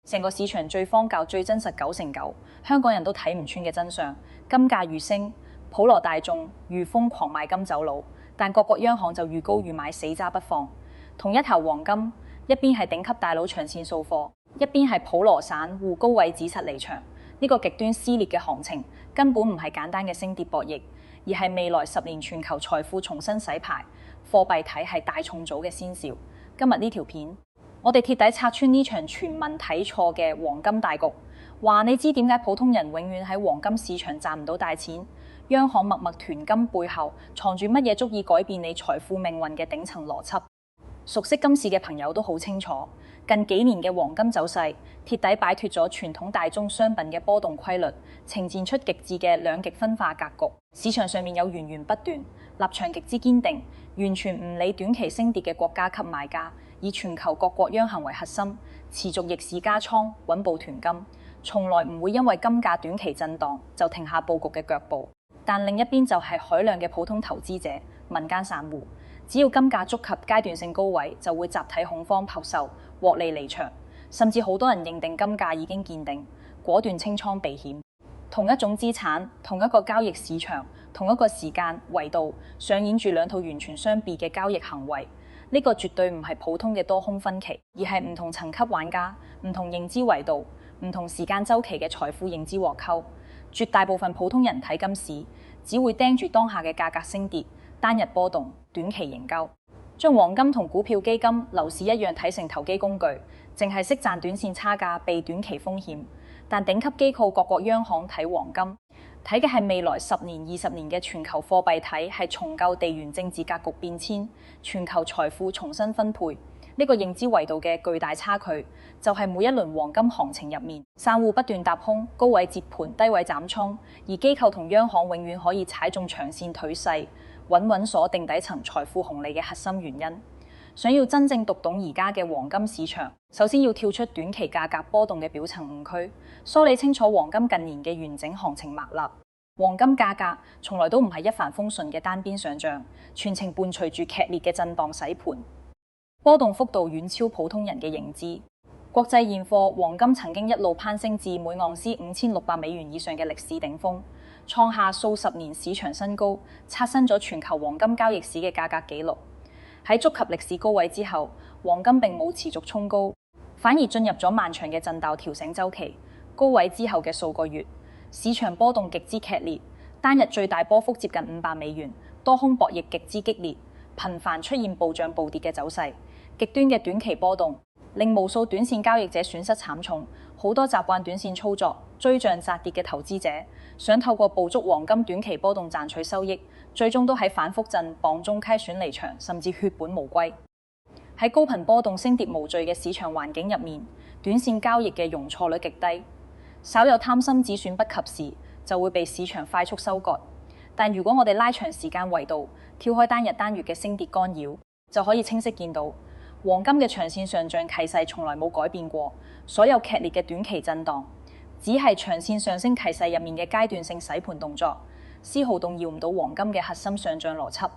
成個市場最荒謬、最真實9成9，香港人都睇唔穿嘅真相。金價愈升，普羅大眾愈瘋狂賣金走佬，但各國央行就愈高愈買，死揸不放。同一頭黃金，一邊係頂級大佬長線掃貨，一邊係普羅散戶高位止蝕離場。呢個極端撕裂嘅行情根本唔係簡單嘅升跌博弈，而係未來10年全球財富重新洗牌，貨幣體系大重組嘅先兆。今日呢條片，我哋徹底拆穿呢場全民睇錯嘅黃金大局，話你知點解普通人永遠喺黃金市場賺唔到大錢？央行默默囤金背後藏住乜嘢足以改變你財富命運嘅頂層邏輯？熟悉金市嘅朋友都好清楚，近幾年嘅黃金走勢徹底擺脫咗傳統大宗商品嘅波動規律，呈現出極致嘅兩極分化格局。市場上面有源源不斷、立場極之堅定、完全唔理短期升跌嘅國家級買家，以全球各國央行為核心，持續逆市加倉，穩步囤金，從來唔會因為金價短期震盪就停下佈局嘅腳步。但另一邊就係海量嘅普通投資者、民間散戶，只要金價觸及階段性高位，就會集體恐慌拋售，獲利離場，甚至好多人認定金價已經見頂，果斷清倉避險。同一種資產、同一個交易市場、同一個時間維度，上演住兩套完全相別嘅交易行為。呢個絕對唔係普通嘅多空分歧，而係唔同層級玩家、唔同認知維度、唔同時間週期嘅財富認知獲溝。絕大部分普通人睇金市，只會盯住當下嘅價格升跌、單日波動、短期營救，將黃金同股票、基金、樓市一樣睇成投機工具，淨係識賺短線差價，避短期風險。但頂級機構各國央行睇黃金，睇嘅係未來10年、20年嘅全球貨幣體係重構地緣政治格局變遷，全球財富重新分配。呢個認知維度嘅巨大差距，就係每一輪黃金行情入面，散戶不斷踏空，高位接盤，低位斬倉，而機構同央行永遠可以踩中長線腿勢，穩穩鎖定底層財富紅利嘅核心原因。想要真正讀懂而家嘅黃金市場，首先要跳出短期價格波動嘅表層誤區，梳理清楚黃金近年嘅完整行情脈絡。黃金價格從來都唔係一帆風順嘅單邊上漲，全程伴隨住劇烈嘅震盪洗盤，波動幅度遠超普通人嘅認知。國際現貨黃金曾經一路攀升至每盎司$5600以上嘅歷史頂峰，創下數十年市場新高，刷新咗全球黃金交易史嘅價格紀錄。喺觸及歷史高位之後，黃金並冇持續衝高，反而進入咗漫長嘅震盪調整週期。高位之後嘅數個月，市場波動極之劇烈，單日最大波幅接近$500，多空博弈極之激烈，頻繁出現暴漲暴跌嘅走勢。極端嘅短期波動令無數短線交易者損失慘重，好多習慣短線操作、追漲殺跌嘅投資者，想透過捕捉黃金短期波動賺取收益，最終都喺反覆震盪中虧損離場，甚至血本無歸。喺高頻波動升跌無序嘅市場環境入面，短線交易嘅容錯率極低，稍有貪心止損不及時，就會被市場快速收割。但如果我哋拉長時間維度，跳開單日單月嘅升跌干擾，就可以清晰見到黃金嘅長線上漲氣勢從來冇改變過，所有劇烈嘅短期震盪，只係長線上升氣勢入面嘅階段性洗盤動作，絲毫動搖唔到黃金嘅核心上漲邏輯。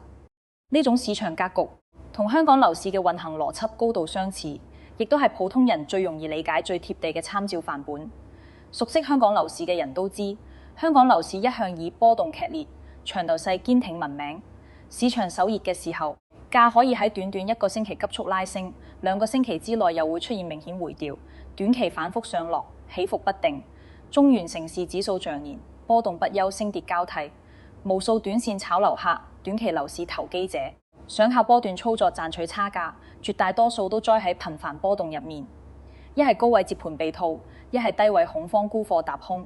呢種市場格局同香港樓市嘅運行邏輯高度相似，亦都係普通人最容易理解、最貼地嘅參照範本。熟悉香港樓市嘅人都知，香港樓市一向以波動劇烈、長頭勢堅挺聞名。市場首熱嘅時候，價可以喺短短1個星期急速拉升，2個星期之內又會出現明顯回調，短期反覆上落，起伏不定。中原城市指數漲年，波動不休，升跌交替。無數短線炒樓客、短期樓市投機者，想靠波段操作賺取差價，絕大多數都栽喺頻繁波動入面。一係高位接盤被套，一係低位恐慌沽貨踏空。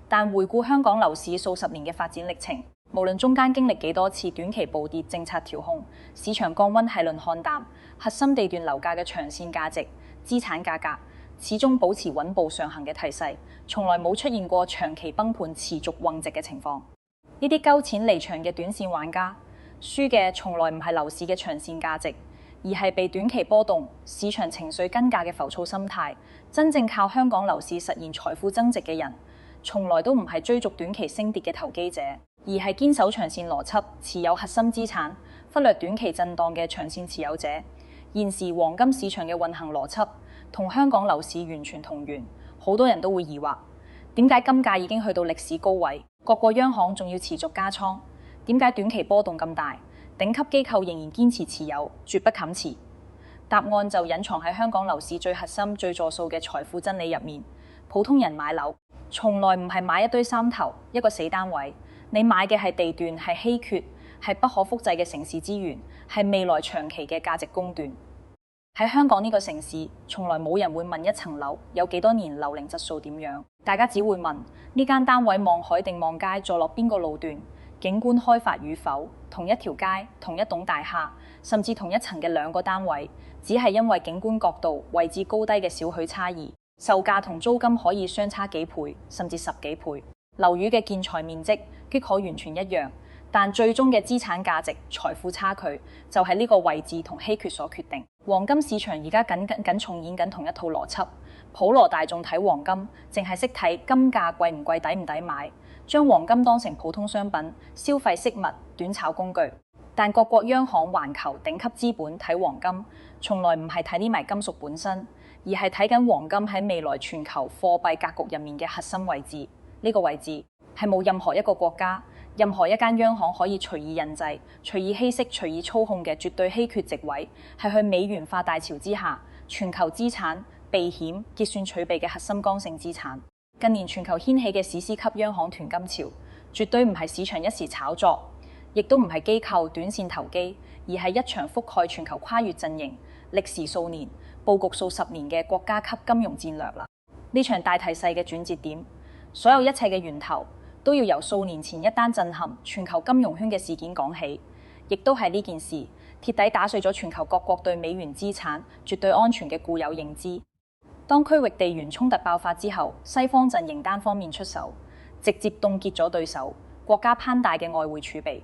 但回顧香港樓市數十年嘅發展歷程，無論中間經歷幾多次短期暴跌、政策調控、市場降溫係論看淡，核心地段樓價嘅長線價值、資產價格始終保持穩步上行嘅態勢，從來冇出現過長期崩盤、持續橫值嘅情況。呢啲鳩錢離場嘅短線玩家，輸嘅從來唔係樓市嘅長線價值，而係被短期波動、市場情緒跟價嘅浮躁心態。真正靠香港樓市實現財富增值嘅人，從來都唔係追逐短期升跌嘅投機者，而係堅守長線邏輯、持有核心資產、忽略短期震盪嘅長線持有者。現時黃金市場嘅運行邏輯，同香港樓市完全同源。好多人都會疑惑，點解金價已經去到歷史高位，各個央行仲要持續加倉？點解短期波動咁大？頂級機構仍然堅持持有，絕不冚持。答案就隱藏喺香港樓市最核心、最助數嘅財富真理入面。普通人買樓，從來唔係買一堆三頭，一個死單位。你買嘅係地段，係稀缺，係不可複製嘅城市資源，係未來長期嘅價值公斷。喺香港呢個城市，從來冇人會問一層樓有幾多年樓齡質素點樣，大家只會問呢間單位望海定望街，坐落邊個路段，景觀開發與否，同一條街、同一棟大廈，甚至同一層嘅兩個單位，只係因為景觀角度、位置高低嘅少許差異，售價同租金可以相差幾倍，甚至10幾倍。樓宇嘅建材面積亦可完全一樣，但最終嘅資產價值、財富差距就係呢個位置同稀缺所決定。黃金市場而家緊重演緊同一套邏輯，普羅大眾睇黃金，淨係識睇金價貴唔貴、抵唔抵買，將黃金當成普通商品、消費飾物、短炒工具。但各國央行、環球頂級資本睇黃金，從來唔係睇呢枚金屬本身，而係睇緊黃金喺未來全球貨幣格局入面嘅核心位置。呢個位置係冇任何一個國家、任何一間央行可以隨意印製、隨意稀釋、隨意操控嘅絕對稀缺席位，係去美元化大潮之下全球資產避險結算儲備嘅核心剛性資產。近年全球掀起嘅史詩級央行囤金潮，絕對唔係市場一時炒作，亦都唔係機構短線投機，而係一場覆蓋全球跨越陣營、歷時數年、佈局數十年嘅國家級金融戰略啦。呢場大提勢嘅轉折點，所有一切嘅源頭都要由數年前一單震撼全球金融圈嘅事件講起，亦都係呢件事徹底打碎咗全球各國對美元資產絕對安全嘅固有認知。當區域地緣衝突爆發之後，西方陣營單方面出手，直接凍結咗對手國家攀大嘅外匯儲備。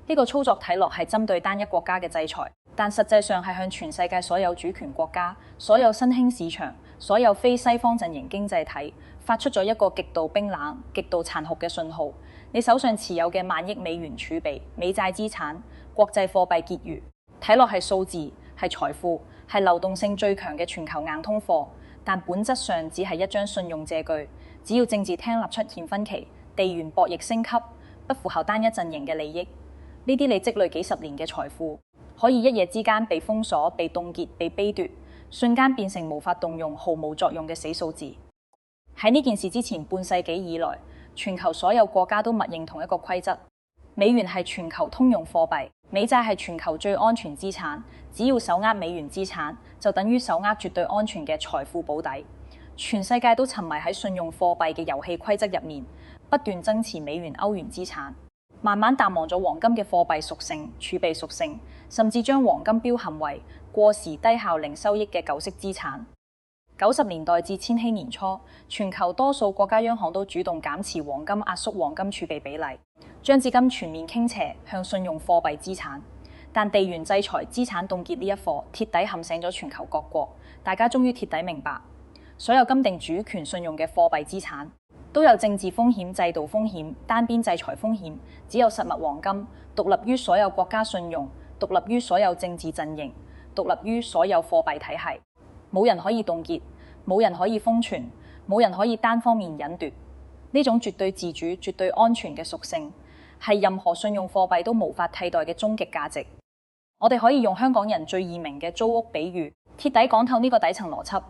呢個操作睇落係針對單一國家嘅制裁，但實際上係向全世界所有主權國家、所有新興市場、所有非西方陣營經濟體發出咗一個極度冰冷、極度殘酷嘅信號。你手上持有嘅萬億美元儲備、美債資產、國際貨幣結餘，睇落係數字、係財富、係流動性最強嘅全球硬通貨，但本質上只係一張信用借據。只要政治廳立出欠分期、地緣博弈升級，不符合單一陣營嘅利益，呢啲你積累幾十年嘅財富，可以一夜之間被封鎖、被凍結、被卑奪，瞬間變成無法動用、毫無作用嘅死數字。喺呢件事之前半世紀以來，全球所有國家都默認同一個規則：美元係全球通用貨幣，美債係全球最安全資產。只要手握美元資產，就等於手握絕對安全嘅財富保底。全世界都沉迷喺信用貨幣嘅遊戲規則入面，不斷增持美元、歐元資產，慢慢淡忘咗黃金嘅貨幣屬性、儲備屬性，甚至將黃金標含為過時、低效、零收益嘅舊式資產。90年代至千禧年初，全球多數國家央行都主動減持黃金，壓縮黃金儲備比例，將資金全面傾斜向信用貨幣資產。但地緣制裁、資產凍結呢一課，徹底冚醒咗全球各國。大家終於徹底明白，所有金定主權信用嘅貨幣資產都有政治風險、制度風險、單邊制裁風險。只有實物黃金獨立於所有國家信用，獨立於所有政治陣營，獨立於所有貨幣體系。冇人可以凍結，冇人可以封存，冇人可以單方面隱奪。呢種絕對自主、絕對安全嘅屬性，係任何信用貨幣都無法替代嘅終極價值。我哋可以用香港人最易明嘅租屋比喻，徹底講透呢個底層邏輯。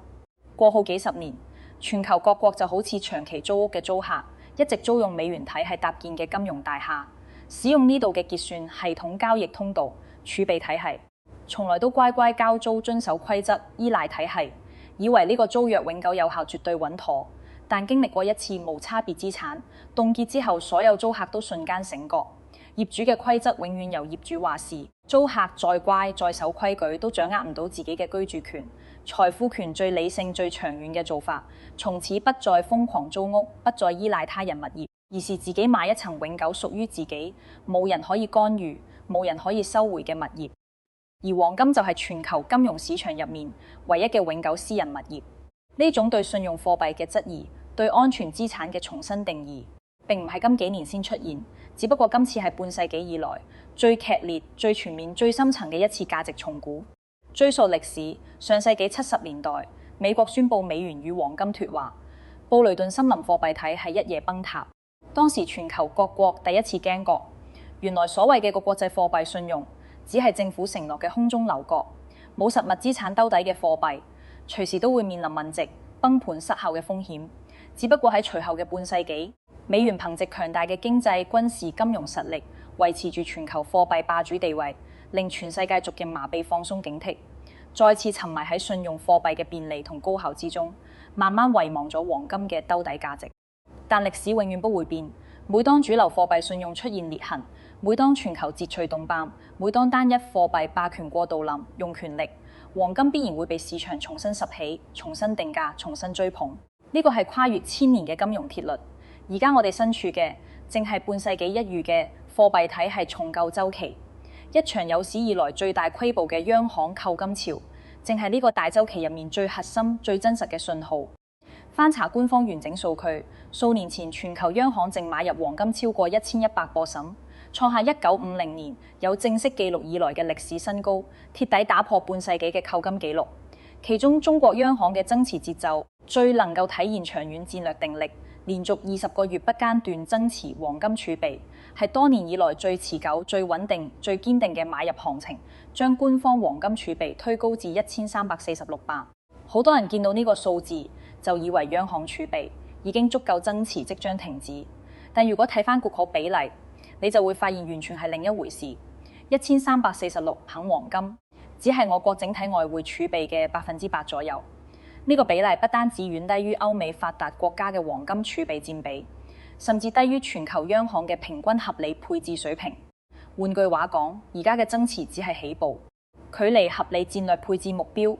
過去幾十年，全球各國就好似長期租屋嘅租客，一直租用美元體系搭建嘅金融大廈，使用呢度嘅結算系統、交易通道、儲備體系，從來都乖乖交租、遵守規則、依賴體系，以為呢個租約永久有效、絕對穩妥。但經歷過一次無差別資產凍結之後，所有租客都瞬間醒覺，業主嘅規則永遠由業主話事，租客再乖再守規矩都掌握唔到自己嘅居住權。財富權最理性、最長遠嘅做法，從此不再瘋狂租屋，不再依賴他人物業，而是自己買一層永久屬於自己、冇人可以干預、冇人可以收回嘅物業。而黃金就係全球金融市場入面唯一嘅永久私人物業。呢種對信用貨幣嘅質疑，對安全資產嘅重新定義，並唔係今幾年先出現，只不過今次係半世紀以來最劇烈、最全面、最深層嘅一次價值重估。追溯歷史，上世紀70年代，美國宣布美元與黃金脫鈎，布雷頓森林貨幣體係一夜崩塌。當時全球各國第一次驚覺，原來所謂嘅個國際貨幣信用只係政府承諾嘅空中樓閣，冇實物資產兜底嘅貨幣，隨時都會面臨問值、崩盤失效嘅風險。只不過喺隨後嘅半世紀，美元憑藉強大嘅經濟、軍事、金融實力，維持住全球貨幣霸主地位，令全世界逐漸麻痹、放鬆警惕，再次沉迷喺信用貨幣嘅便利同高效之中，慢慢遺忘咗黃金嘅兜底價值。但歷史永遠不會變，每當主流貨幣信用出現裂痕，每當全球節隨動盪，每當單一貨幣霸權過度濫用權力，黃金必然會被市場重新拾起、重新定價、重新追捧。呢個係跨越千年嘅金融鐵律。而家我哋身處嘅正係半世紀一遇嘅貨幣體系重構週期，一場有史以來最大規模嘅央行購金潮，正係呢個大週期入面最核心、最真實嘅信號。翻查官方完整數據，數年前全球央行淨買入黃金超過1100個什，創下1950年有正式記錄以來嘅歷史新高，貼底打破半世紀嘅購金紀錄。其中中國央行嘅增持節奏最能夠體現長遠戰略定力，連續20個月不間斷增持黃金儲備，係多年以來最持久、最穩定、最堅定嘅買入行情，將官方黃金儲備推高至1346萬。好多人見到呢個數字就以為央行儲備已經足夠增持，即將停止。但如果睇返國口比例，你就會發現完全係另一回事。1346肯黃金，只係我國整體外匯儲備嘅8%左右。呢個比例不單止遠低於歐美發達國家嘅黃金儲備佔比，甚至低於全球央行嘅平均合理配置水平。換句話講，而家嘅增持只係起步，距離合理戰略配置目標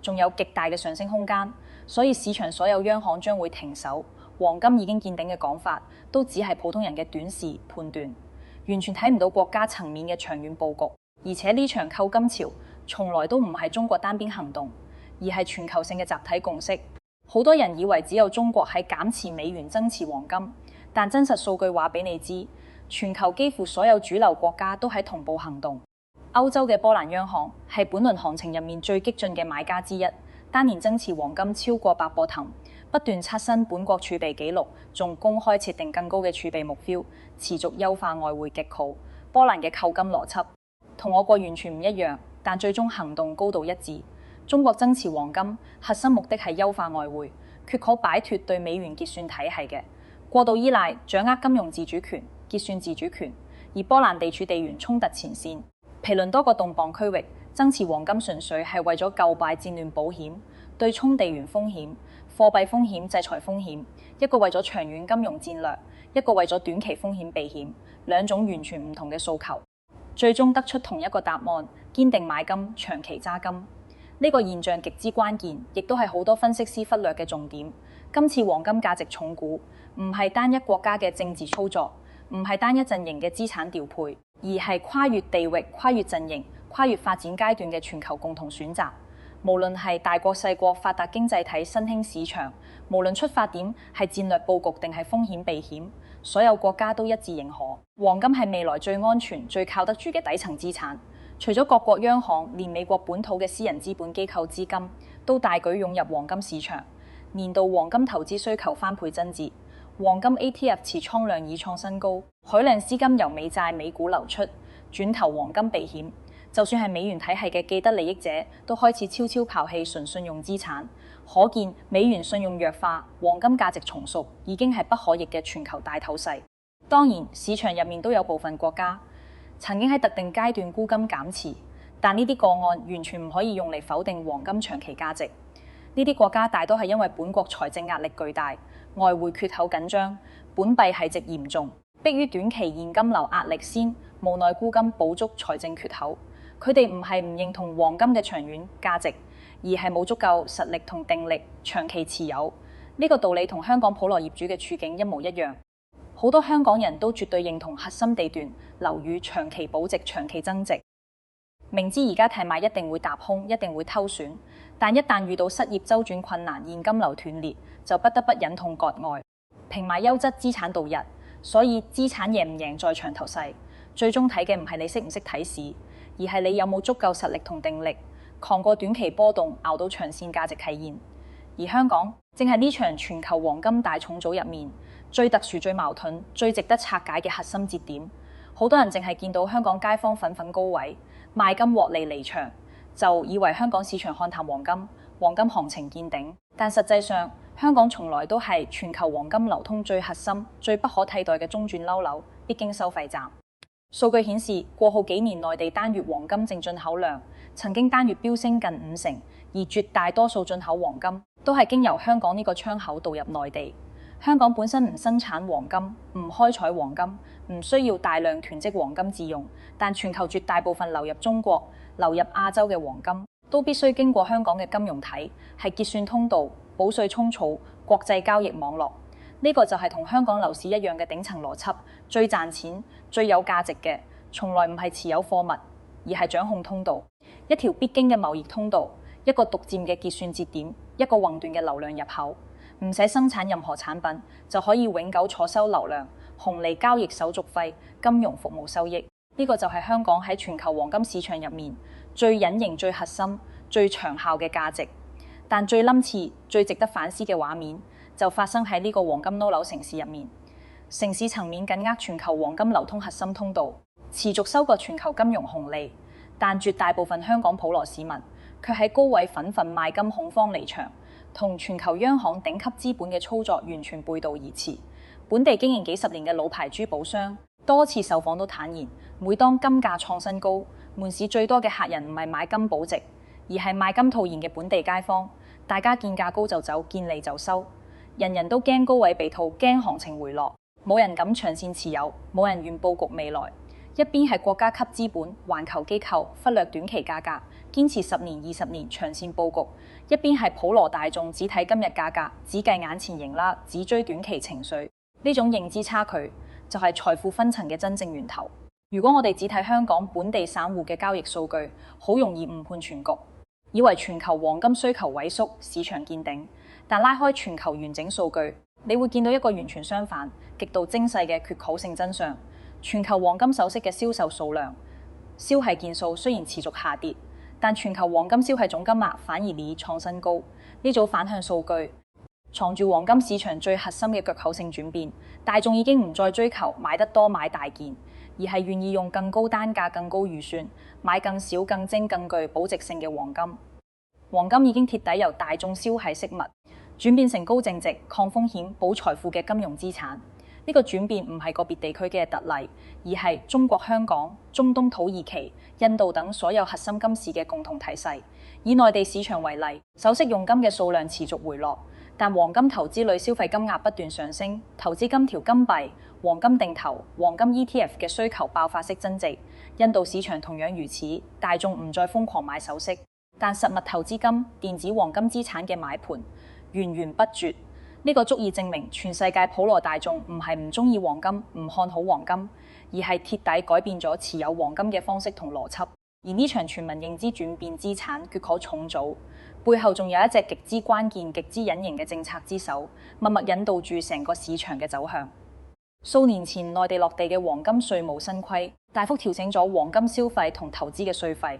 仲有極大嘅上升空間。所以市場所有央行將會停手，黃金已經見頂嘅講法，都只係普通人嘅短視判斷，完全睇唔到國家層面嘅長遠佈局。而且呢場購金潮從來都唔係中國單邊行動，而係全球性嘅集體共識。好多人以為只有中國喺減持美元、增持黃金，但真實數據話俾你知，全球幾乎所有主流國家都喺同步行動。歐洲嘅波蘭央行係本輪行情入面最激進嘅買家之一，單年增持黃金超過100波騰，不斷刷新本國儲備紀錄，仲公開設定更高嘅儲備目標，持續優化外匯極好。波蘭嘅購金邏輯同我國完全唔一樣，但最終行動高度一致。中國增持黃金核心目的係優化外匯，決可擺脫對美元結算體系嘅過度依賴，掌握金融自主權、結算自主權。而波蘭地處地緣衝突前線，毗鄰多個動盪區域，增持黃金純粹係為咗舊敗戰亂保險，對沖地緣風險、貨幣風險、制裁風險，一個為咗長遠金融戰略，一個為咗短期風險避險，兩種完全唔同嘅訴求，最終得出同一個答案：堅定買金，長期揸金。呢個現象極之關鍵，亦都係好多分析師忽略嘅重點。今次黃金價值重估，唔係單一國家嘅政治操作，唔係單一陣營嘅資產調配，而係跨越地域、跨越陣營、跨越發展階段嘅全球共同選擇。無論係大國細國、發達經濟體、新興市場，無論出發點係戰略佈局定係風險避險，所有國家都一致認可，黃金係未來最安全、最靠得住嘅底層資產。除咗各國央行，連美國本土嘅私人資本機構資金都大舉湧入黃金市場，年度黃金投資需求翻倍增至，黃金 ETF 持倉量已創新高，海量資金由美債美股流出，轉投黃金避險。就算係美元體系嘅既得利益者，都開始悄悄拋棄純信用資產，可見美元信用弱化、黃金價值重塑已經係不可逆嘅全球大趨勢。當然，市場入面都有部分國家曾經喺特定階段沽金減持，但呢啲個案完全唔可以用嚟否定黃金長期價值。呢啲國家大多係因為本國財政壓力巨大，外匯缺口緊張，本幣繫值嚴重，迫於短期現金流壓力先無奈沽金補足財政缺口。佢哋唔係唔認同黃金嘅長遠價值，而係冇足夠實力同定力長期持有。呢個道理同香港普羅業主嘅處境一模一樣。好多香港人都絕對認同核心地段樓宇長期保值、長期增值。明知而家提賣一定會踏空，一定會偷選，但一旦遇到失業周轉困難、現金流斷裂，就不得不忍痛割愛，平買優質資產度日。所以資產贏唔贏在長頭細，最終睇嘅唔係你識唔識睇市，而係你有冇足夠實力同定力，抗過短期波動，熬到長線價值體現。而香港正係呢場全球黃金大重組入面最特殊、最矛盾、最值得拆解嘅核心節點。好多人淨係見到香港街坊奮奮高位賣金獲利離場，就以為香港市場看淡黃金行情見頂。但實際上，香港從來都係全球黃金流通最核心、最不可替代嘅中轉樞紐、必經收費站。數據顯示，過去幾年內地單月黃金淨進口量曾經單月飆升近50%，而絕大多數進口黃金都係經由香港呢個窗口導入內地。香港本身唔生產黃金，唔開採黃金，唔需要大量囤積黃金自用，但全球絕大部分流入中國、流入亞洲嘅黃金都必須經過香港嘅金融體，係結算通道、保稅沖儲、國際交易網絡。呢個就係同香港樓市一樣嘅頂層邏輯，最賺錢、最有價值嘅，從來唔係持有貨物，而係掌控通道，一條必經嘅貿易通道，一個獨佔嘅結算節點，一個宏斷嘅流量入口，唔使生產任何產品就可以永久坐收流量、紅利交易手續費、金融服務收益。呢個就係香港喺全球黃金市場入面最隱形、最核心、最長效嘅價值。但最冧次、最值得反思嘅畫面，就發生喺呢個黃金樞紐城市入面。城市層面緊握全球黃金流通核心通道，持續收割全球金融紅利，但絕大部分香港普羅市民卻喺高位憤憤賣金，恐慌離場，同全球央行頂級資本嘅操作完全背道而馳。本地經營幾十年嘅老牌珠寶商多次受訪都坦言，每當金價創新高，門市最多嘅客人唔係買金保值，而係賣金套現嘅本地街坊。大家見價高就走，見利就收，人人都驚高位被套，驚行情回落，冇人敢長線持有，冇人願佈局未來。一邊係國家級資本、環球機構忽略短期價格，堅持10年、20年長線佈局；一邊係普羅大眾只睇今日價格，只計眼前贏啦，只追短期情緒。呢種認知差距就係財富分層嘅真正源頭。如果我哋只睇香港本地散戶嘅交易數據，好容易誤判全局，以為全球黃金需求萎縮，市場見頂。但拉開全球完整數據，你會見到一個完全相反、極度精細嘅缺口性真相。全球黃金首飾嘅銷售數量、銷係件數雖然持續下跌，但全球黃金銷係總金額反而屢創新高。呢組反向數據藏住黃金市場最核心嘅腳口性轉變。大眾已經唔再追求買得多買大件，而係願意用更高單價、更高預算買更少、更精、更具保值性嘅黃金。黃金已經徹底由大眾消係飾物，轉變成高淨值、抗風險、保財富嘅金融資產。呢個轉變唔係個別地區嘅特例，而係中國香港、中東土耳其、印度等所有核心金市嘅共同體勢。以內地市場為例，首飾用金嘅數量持續回落，但黃金投資類消費金額不斷上升，投資金條、金幣、黃金定投、黃金 ETF 嘅需求爆發式增值。印度市場同樣如此，大眾唔再瘋狂買首飾，但實物投資金、電子黃金資產嘅買盤源源不絕。呢個足以證明全世界普羅大眾唔係唔中意黃金、唔看好黃金，而係徹底改變咗持有黃金嘅方式同邏輯。而呢場全民認知轉變資產缺口重組，背後仲有一隻極之關鍵、極之隱形嘅政策之手，默默引導住成個市場嘅走向。數年前內地落地嘅黃金稅務新規，大幅調整咗黃金消費同投資嘅稅費。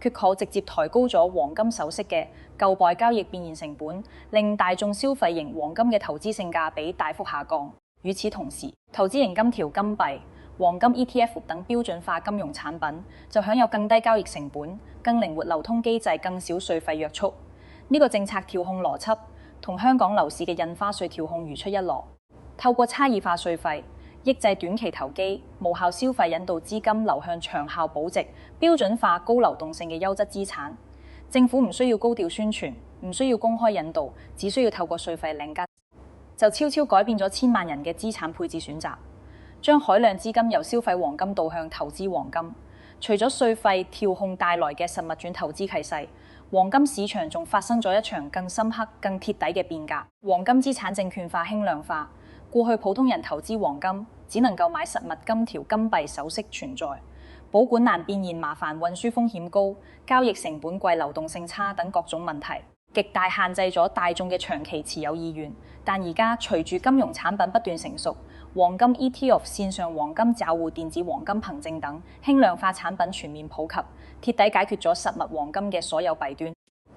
缺口直接抬高咗黃金首飾嘅舊幣交易變現成本，令大眾消費型黃金嘅投資性價比大幅下降。與此同時，投資型金條、金幣、黃金 ETF 等標準化金融產品就享有更低交易成本、更靈活流通機制、更少稅費約束。呢個政策調控邏輯同香港樓市嘅印花稅調控如出一轍，透過差異化稅費抑制短期投機、無效消費，引導資金流向長效保值、標準化高流動性嘅優質資產。政府唔需要高調宣傳，唔需要公開引導，只需要透過稅費領吉，就悄悄改變咗千萬人嘅資產配置選擇，將海量資金由消費黃金導向投資黃金。除咗稅費調控帶來嘅實物轉投資契勢，黃金市場仲發生咗一場更深刻、更貼底嘅變革。黃金資產證券化、輕量化。過去普通人投資黃金只能夠買實物金條、金幣首飾存在，保管難、變現麻煩、運輸風險高、交易成本貴、流動性差等各種問題，極大限制咗大眾嘅長期持有意願。但而家隨住金融產品不斷成熟，黃金 ETF、線上黃金找戶、電子黃金憑證等輕量化產品全面普及，徹底解決咗實物黃金嘅所有弊端。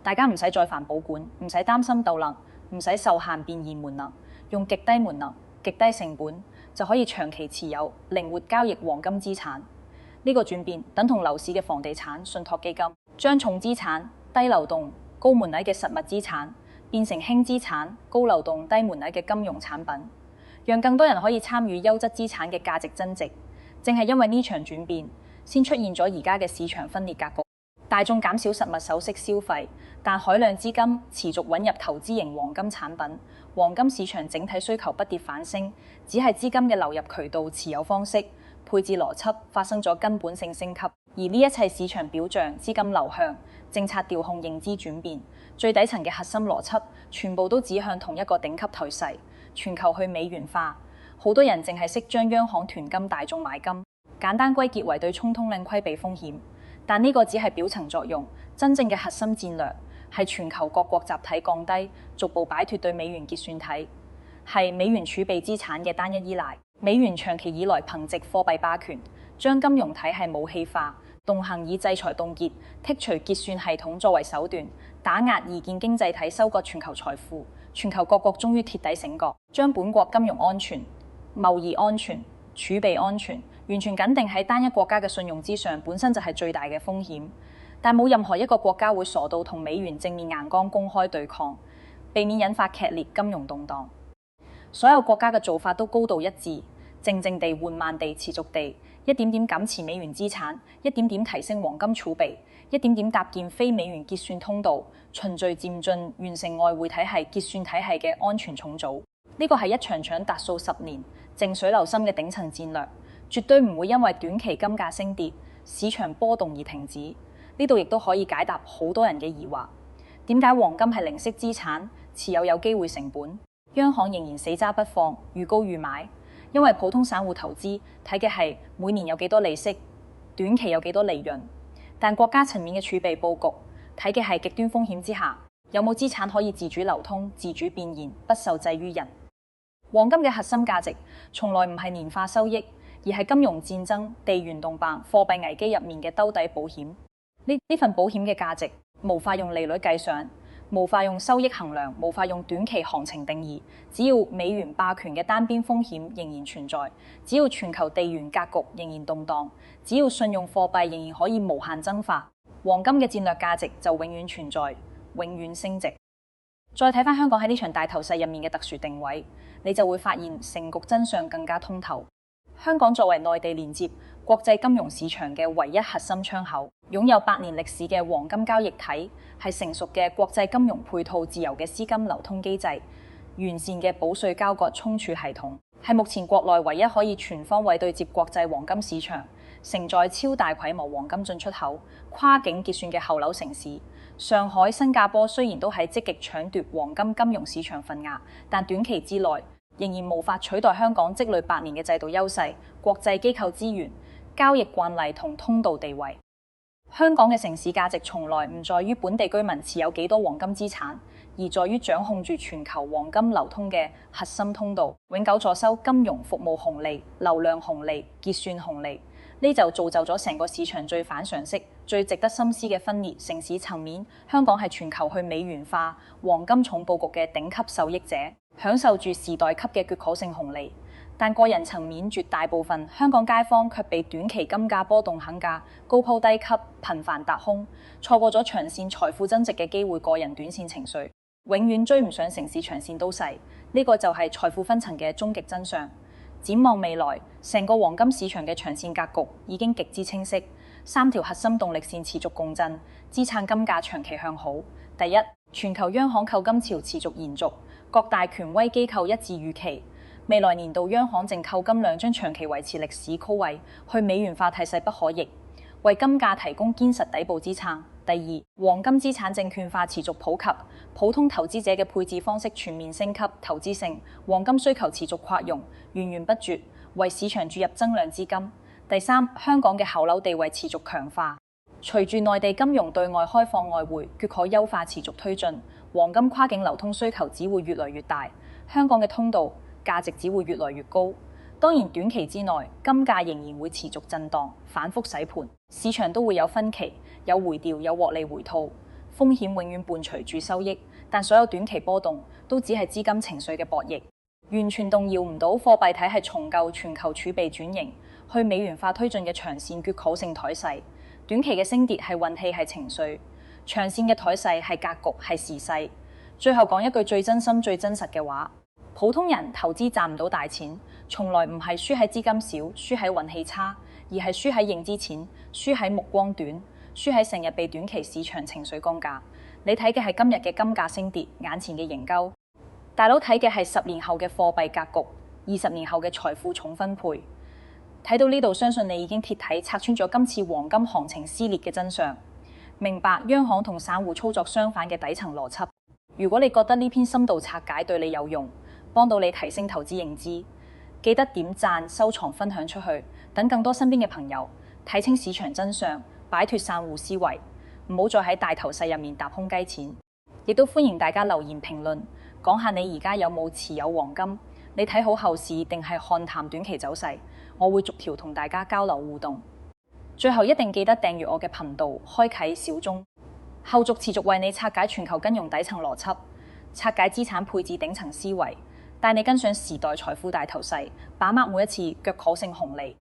大家唔使再煩保管，唔使擔心竇能，唔使受限變現門能，用極低門能、極低成本就可以長期持有、靈活交易黃金資產。呢個轉變等同樓市嘅房地產信託基金，將重資產、低流動、高門檻嘅實物資產變成輕資產、高流動、低門檻嘅金融產品，讓更多人可以參與優質資產嘅價值增值。正係因為呢場轉變，先出現咗而家嘅市場分裂格局。大眾減少實物首飾消費，但海量資金持續滾入投資型黃金產品，黃金市場整體需求不跌反升，只係資金嘅流入渠道、持有方式、配置邏輯發生咗根本性升級。而呢一切市場表象、資金流向、政策調控、認知轉變，最底層嘅核心邏輯，全部都指向同一個頂級頹勢：全球去美元化。好多人淨係識將央行囤金、大眾買金，簡單歸結為對沖通領規避風險。但呢個只係表層作用，真正嘅核心戰略係全球各國集體降低，逐步擺脫對美元結算體，係美元儲備資產嘅單一依賴。美元長期以來憑藉貨幣霸權，將金融體系武器化，動行以制裁凍結、剔除結算系統作為手段，打壓異見經濟體，收割全球財富。全球各國終於徹底醒覺，將本國金融安全、貿易安全、儲備安全完全緊定喺單一國家嘅信用之上，本身就係最大嘅風險。但冇任何一個國家會傻到同美元正面硬剛公開對抗，避免引發劇烈金融動盪。所有國家嘅做法都高度一致，靜靜地、緩慢地、持續地，一點點減持美元資產，一點點提升黃金儲備，一點點搭建非美元結算通道，循序漸進完成外匯體系結算體系嘅安全重組。呢個係一場場達數10年、靜水流深嘅頂層戰略，絕對唔會因為短期金價升跌、市場波動而停止。呢度亦都可以解答好多人嘅疑惑：點解黃金係零息資產，持有機會成本，央行仍然死揸不放，愈高愈買？因為普通散戶投資睇嘅係每年有幾多利息，短期有幾多利潤，但國家層面嘅儲備佈局睇嘅係極端風險之下有冇資產可以自主流通、自主變現，不受制於人。黃金嘅核心價值從來唔係年化收益，而係金融戰爭、地緣動盪、貨幣危機入面嘅兜底保險。呢份保險嘅價值無法用利率計算，無法用收益衡量，無法用短期行情定義。只要美元霸權嘅單邊風險仍然存在，只要全球地緣格局仍然動盪，只要信用貨幣仍然可以無限增發，黃金嘅戰略價值就永遠存在，永遠升值。再睇返香港喺呢場大頭勢入面嘅特殊定位，你就會發現成局真相更加通透。香港作為內地連接國際金融市場嘅唯一核心窗口，擁有100年歷史嘅黃金交易體，係成熟嘅國際金融配套自由嘅資金流通機制，完善嘅保稅交割充儲系統，係目前國內唯一可以全方位對接國際黃金市場，承載超大規模黃金進出口、跨境結算嘅後樓城市。上海、新加坡雖然都喺積極搶奪黃金金融市場份額，但短期之內仍然無法取代香港積累100年嘅制度優勢、國際機構資源、交易慣例同通道地位。香港嘅城市價值從來唔在於本地居民持有幾多黃金資產，而在於掌控住全球黃金流通嘅核心通道，永久坐收金融服務紅利、流量紅利、結算紅利。呢就造就咗成個市場最反常識、最值得深思嘅分裂。城市層面，香港係全球去美元化、黃金重佈局嘅頂級受益者，享受住時代級嘅缺口性紅利。但個人層面，絕大部分香港街坊卻被短期金價波動肯價、高鋪低吸、頻繁踏空，錯過咗長線財富增值嘅機會。個人短線情緒永遠追唔上城市長線都勢，呢個就係財富分層嘅終極真相。展望未來，成個黃金市場嘅長線格局已經極之清晰，3條核心動力線持續共振，支撐金價長期向好。第一，全球央行購金潮持續延續，各大權威機構一致預期，未來年度央行淨購金量將長期維持歷史高位，去美元化態勢不可逆，為金價提供堅實底部支撐。第二，黃金資產證券化持續普及，普通投資者嘅配置方式全面升級，投資性黃金需求持續擴容，源源不絕，為市場注入增量資金。第三，香港嘅後樓地位持續強化，隨住內地金融對外開放外匯，缺口優化持續推進，黃金跨境流通需求只會越來越大，香港嘅通道價值只會越來越高。當然，短期之內金價仍然會持續震盪，反覆洗盤，市場都會有分歧，有回調，有獲利回吐。風險永遠伴隨住收益，但所有短期波動都只係資金情緒嘅博弈，完全動搖唔到貨幣體系重構全球儲備轉型去美元化推進嘅長線缺口性態勢。短期嘅升跌係運氣係情緒，長線嘅態勢係格局係時勢。最後講一句最真心最真實嘅話，普通人投資賺唔到大錢，從來唔係輸喺資金少，輸喺運氣差，而係輸喺認知淺，輸喺目光短，輸喺成日被短期市場情緒幹架。你睇嘅係今日嘅金價升跌，眼前嘅營救。大佬睇嘅係10年後嘅貨幣格局，20年後嘅財富重分配。睇到呢度，相信你已經徹底拆穿咗今次黃金行情撕裂嘅真相，明白央行同散戶操作相反嘅底層邏輯。如果你覺得呢篇深度拆解對你有用，幫到你提升投資認知，記得點讚、收藏、分享出去，等更多身邊嘅朋友睇清市場真相，擺脫散戶思維，唔好再喺大頭勢入面踏空雞錢。亦都歡迎大家留言評論，講下你而家有冇持有黃金，你睇好後市定係看淡短期走勢，我會逐條同大家交流互動。最後一定記得訂閱我嘅頻道，開啟小鐘，後續持續為你拆解全球金融底層邏輯，拆解資產配置頂層思維，帶你跟上時代財富大頭勢，把握每一次腳可性紅利。